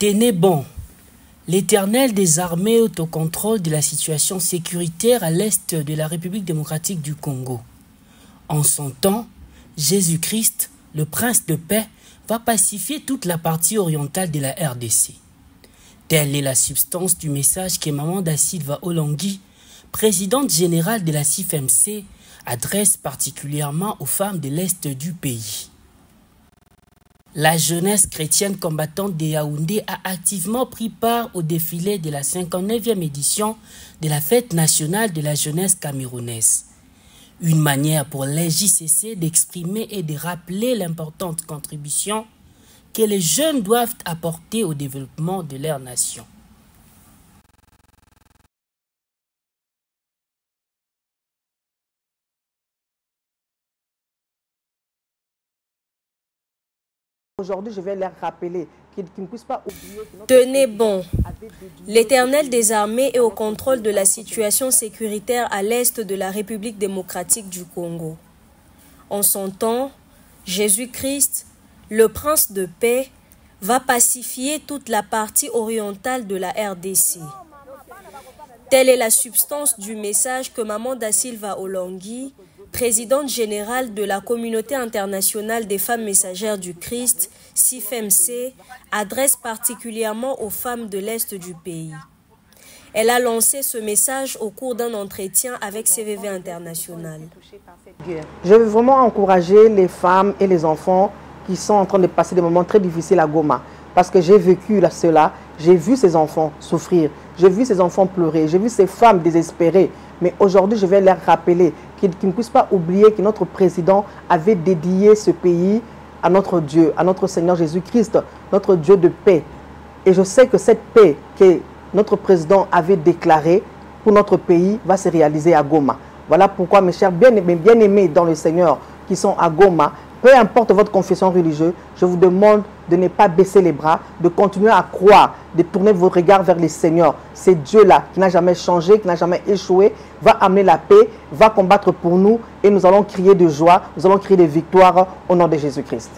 Tenez bon, l'Éternel des armées est au contrôle de la situation sécuritaire à l'est de la République démocratique du Congo. En son temps, Jésus-Christ, le prince de paix, va pacifier toute la partie orientale de la RDC. Telle est la substance du message que Maman Da Silva Olongui, présidente générale de la CIFMC, adresse particulièrement aux femmes de l'Est du pays. La jeunesse chrétienne combattante de Yaoundé a activement pris part au défilé de la 59e édition de la Fête nationale de la jeunesse camerounaise. Une manière pour les JCC d'exprimer et de rappeler l'importante contribution que les jeunes doivent apporter au développement de leur nation. Aujourd'hui, je vais leur rappeler qu'ils ne puissent pas oublier... Tenez bon, l'Éternel des armées est au contrôle de la situation sécuritaire à l'est de la République démocratique du Congo. En son temps, Jésus-Christ, le prince de paix, va pacifier toute la partie orientale de la RDC. Telle est la substance du message que Maman Da Silva Olongui, présidente générale de la Communauté internationale des femmes messagères du Christ, CIFMC, adresse particulièrement aux femmes de l'Est du pays. Elle a lancé ce message au cours d'un entretien avec CVV International. Je veux vraiment encourager les femmes et les enfants qui sont en train de passer des moments très difficiles à Goma. Parce que j'ai vécu cela, j'ai vu ces enfants souffrir, j'ai vu ces enfants pleurer, j'ai vu ces femmes désespérées. Mais aujourd'hui, je vais leur rappeler qu'ils ne puissent pas oublier que notre président avait dédié ce pays à notre Dieu, à notre Seigneur Jésus-Christ, notre Dieu de paix. Et je sais que cette paix que notre président avait déclarée pour notre pays va se réaliser à Goma. Voilà pourquoi, mes chers bien-aimés dans le Seigneur qui sont à Goma, peu importe votre confession religieuse, je vous demande de ne pas baisser les bras, de continuer à croire, de tourner vos regards vers le Seigneur. C'est Dieu-là qui n'a jamais changé, qui n'a jamais échoué, va amener la paix, va combattre pour nous et nous allons crier de joie, nous allons crier de victoire au nom de Jésus-Christ.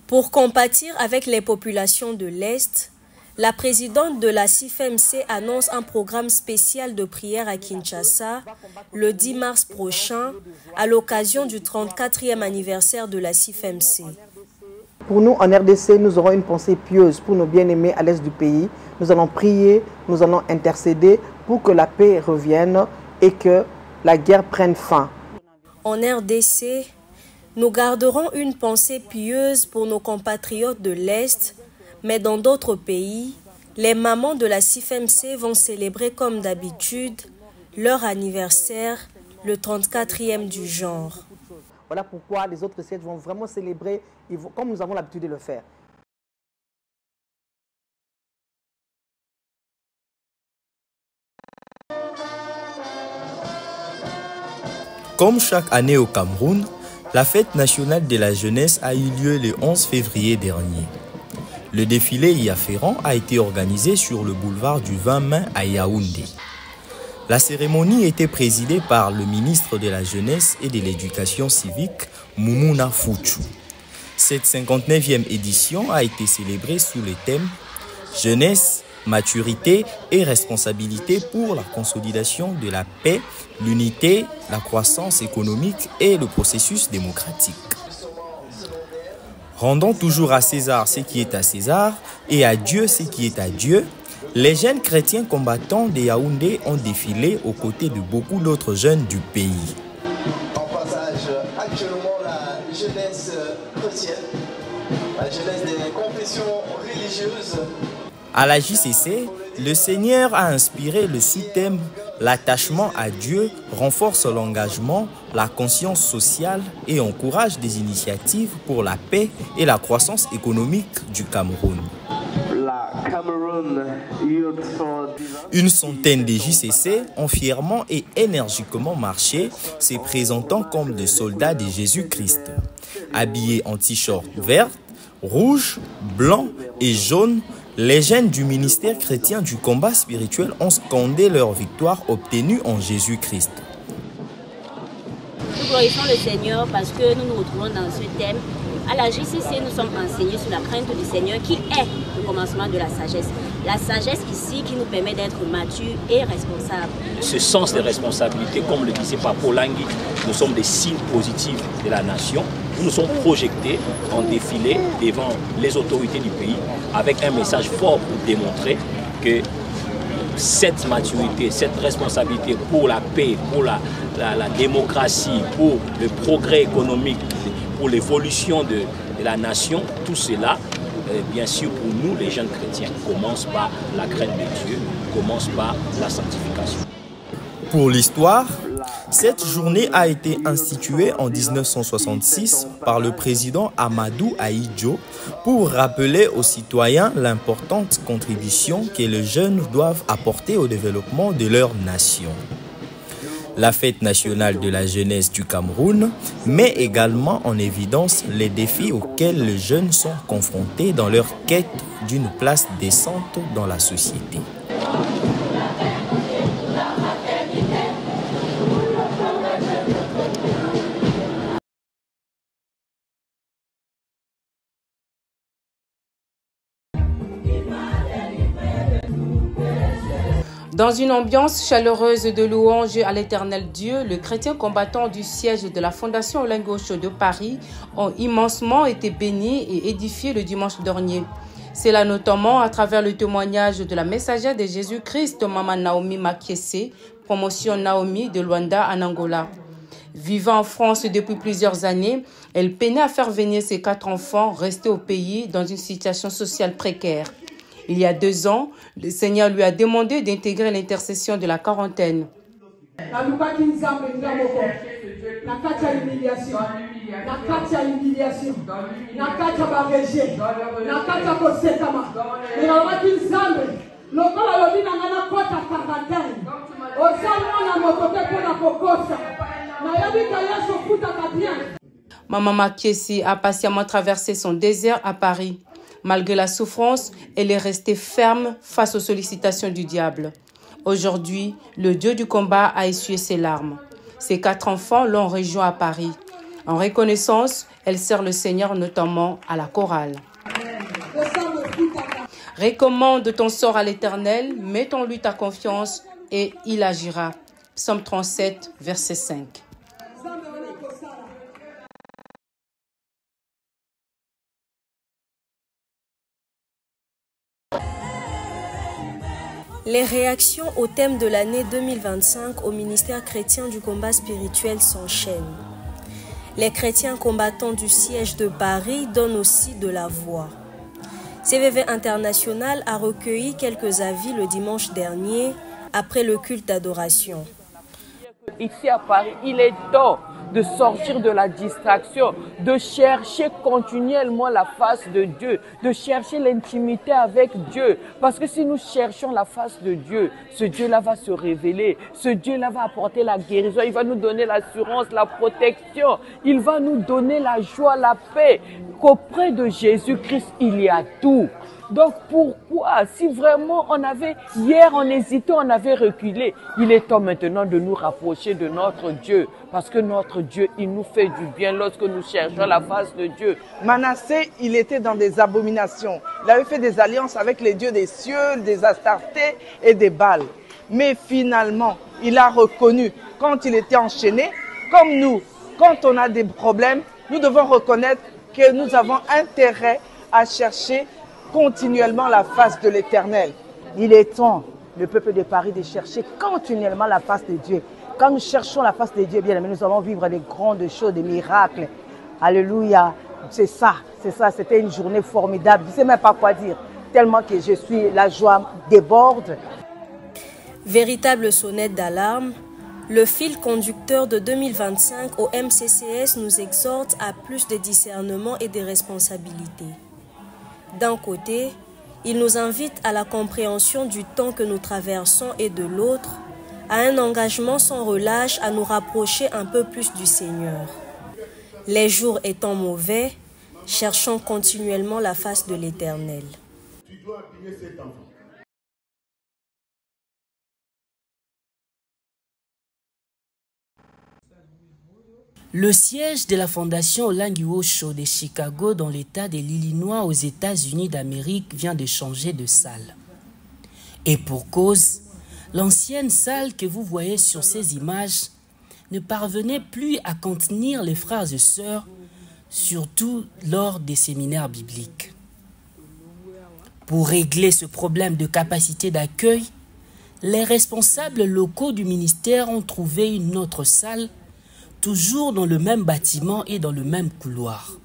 Pour compatir avec les populations de l'Est, la présidente de la CIFMC annonce un programme spécial de prière à Kinshasa le 10 mars prochain à l'occasion du 34e anniversaire de la CIFMC. Pour nous, en RDC, nous aurons une pensée pieuse pour nos bien-aimés à l'est du pays. Nous allons prier, nous allons intercéder pour que la paix revienne et que la guerre prenne fin. En RDC, nous garderons une pensée pieuse pour nos compatriotes de l'Est, mais dans d'autres pays, les mamans de la CIFMC vont célébrer comme d'habitude leur anniversaire, le 34e du genre. Voilà pourquoi les autres sièges vont vraiment célébrer comme nous avons l'habitude de le faire. Comme chaque année au Cameroun, la fête nationale de la jeunesse a eu lieu le 11 février dernier. Le défilé y afférent a été organisé sur le boulevard du 20 mai à Yaoundé. La cérémonie était présidée par le ministre de la Jeunesse et de l'Éducation civique, Moumouna Fouchou. Cette 59e édition a été célébrée sous le thème « Jeunesse, maturité et responsabilité pour la consolidation de la paix, l'unité, la croissance économique et le processus démocratique ». Rendons toujours à César ce qui est à César et à Dieu ce qui est à Dieu. Les jeunes chrétiens combattants de Yaoundé ont défilé aux côtés de beaucoup d'autres jeunes du pays. En passage, actuellement, la jeunesse chrétienne, la jeunesse des confessions religieuses. À la JCC, le Seigneur a inspiré le sous-thème « L'attachement à Dieu renforce l'engagement, la conscience sociale et encourage des initiatives pour la paix et la croissance économique du Cameroun ». Une centaine de JCC ont fièrement et énergiquement marché, se présentant comme des soldats de Jésus-Christ. Habillés en t-shirt vert, rouge, blanc et jaune, les jeunes du ministère chrétien du combat spirituel ont scandé leur victoire obtenue en Jésus-Christ. glorifions le Seigneur parce que nous nous retrouvons dans ce thème. À la JCC, nous sommes enseignés sur la crainte du Seigneur qui est le commencement de la sagesse. La sagesse ici qui nous permet d'être matures et responsables. Ce sens de responsabilité, comme le disait Papa Langui, nous sommes des signes positifs de la nation. Nous nous sommes projetés en défilé devant les autorités du pays avec un message fort pour démontrer que cette maturité, cette responsabilité pour la paix, pour la démocratie, pour le progrès économique, pour l'évolution de la nation, tout cela, bien sûr, pour nous, les jeunes chrétiens, commence par la crainte de Dieu, commence par la sanctification. Pour l'histoire, cette journée a été instituée en 1966 par le président Amadou Ahidjo pour rappeler aux citoyens l'importante contribution que les jeunes doivent apporter au développement de leur nation. La fête nationale de la jeunesse du Cameroun met également en évidence les défis auxquels les jeunes sont confrontés dans leur quête d'une place décente dans la société. Dans une ambiance chaleureuse de louange à l'Éternel Dieu, les chrétiens combattants du siège de la Fondation Olingo Show de Paris ont immensement été bénis et édifiés le dimanche dernier. C'est là notamment à travers le témoignage de la messagère de Jésus-Christ, Maman Naomi Makiese, promotion Naomi de Luanda en Angola. Vivant en France depuis plusieurs années, elle peinait à faire venir ses 4 enfants restés au pays dans une situation sociale précaire. Il y a 2 ans, le Seigneur lui a demandé d'intégrer l'intercession de la quarantaine. Maman Makiese a patiemment traversé son désert à Paris. Malgré la souffrance, elle est restée ferme face aux sollicitations du diable. Aujourd'hui, le Dieu du combat a essuyé ses larmes. Ses 4 enfants l'ont rejoint à Paris. En reconnaissance, elle sert le Seigneur notamment à la chorale. Recommande ton sort à l'Éternel, mets en lui ta confiance et il agira. Psaume 37, verset 5. Les réactions au thème de l'année 2025 au ministère chrétien du combat spirituel s'enchaînent. Les chrétiens combattants du siège de Paris donnent aussi de la voix. CVV International a recueilli quelques avis le dimanche dernier après le culte d'adoration. Ici à Paris, il est temps de sortir de la distraction, de chercher continuellement la face de Dieu, de chercher l'intimité avec Dieu. Parce que si nous cherchons la face de Dieu, ce Dieu-là va se révéler, ce Dieu-là va apporter la guérison, il va nous donner l'assurance, la protection, il va nous donner la joie, la paix, qu'auprès de Jésus-Christ, il y a tout. Donc pourquoi, si vraiment hier on hésitait, on avait reculé, il est temps maintenant de nous rapprocher de notre Dieu. Parce que notre Dieu, il nous fait du bien lorsque nous cherchons la face de Dieu. Manassé, il était dans des abominations. Il avait fait des alliances avec les dieux des cieux, des Astartés et des Baals. Mais finalement, il a reconnu, quand il était enchaîné, comme nous, quand on a des problèmes, nous devons reconnaître que nous avons intérêt à chercher continuellement la face de l'Éternel. Il est temps, le peuple de Paris, de chercher continuellement la face de Dieu. Quand nous cherchons la face de Dieu, bien aimé, nous allons vivre des grandes choses, des miracles. Alléluia. C'est ça. C'était une journée formidable. Je ne sais même pas quoi dire. Tellement que la joie déborde. Véritable sonnette d'alarme, le fil conducteur de 2025 au MCCS nous exhorte à plus de discernement et de responsabilité. D'un côté, il nous invite à la compréhension du temps que nous traversons et de l'autre, à un engagement sans relâche à nous rapprocher un peu plus du Seigneur. Les jours étant mauvais, cherchons continuellement la face de l'Éternel. Tu dois appuyer cet enfant. Le siège de la fondation Olangi Osho de Chicago dans l'État de l'Illinois aux États-Unis d'Amérique vient de changer de salle. Et pour cause, l'ancienne salle que vous voyez sur ces images ne parvenait plus à contenir les frères et sœurs, surtout lors des séminaires bibliques. Pour régler ce problème de capacité d'accueil, les responsables locaux du ministère ont trouvé une autre salle, toujours dans le même bâtiment et dans le même couloir.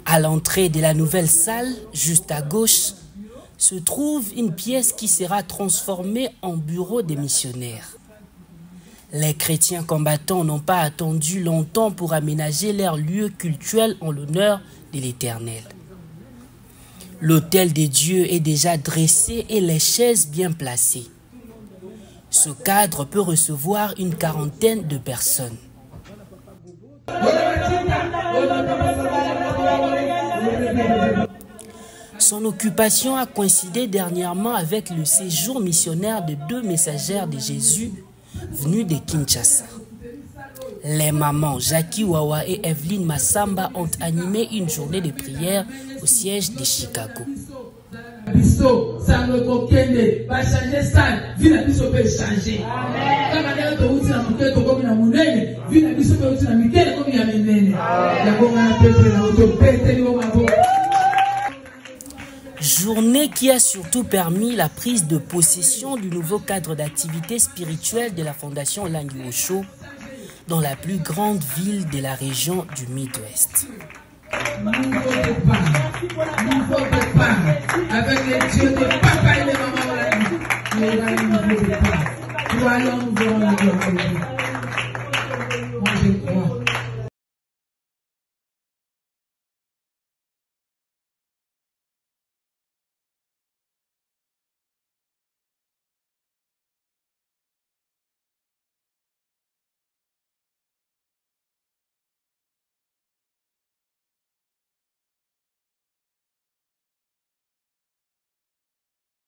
À l'entrée de la nouvelle salle, juste à gauche, se trouve une pièce qui sera transformée en bureau des missionnaires. Les chrétiens combattants n'ont pas attendu longtemps pour aménager leur lieu cultuel en l'honneur de l'Éternel. L'autel des dieux est déjà dressé et les chaises bien placées. Ce cadre peut recevoir une quarantaine de personnes. Son occupation a coïncidé dernièrement avec le séjour missionnaire de 2 messagères de Jésus venus de Kinshasa. Les mamans Jackie Wawa et Evelyne Massamba ont animé une journée de prière au siège de Chicago. Journée qui a surtout permis la prise de possession du nouveau cadre d'activité spirituelle de la fondation Olangi Osho dans la plus grande ville de la région du Midwest. Avec les dieux de papa et les mamans, nous allons nous voir la gloire. Moi je crois.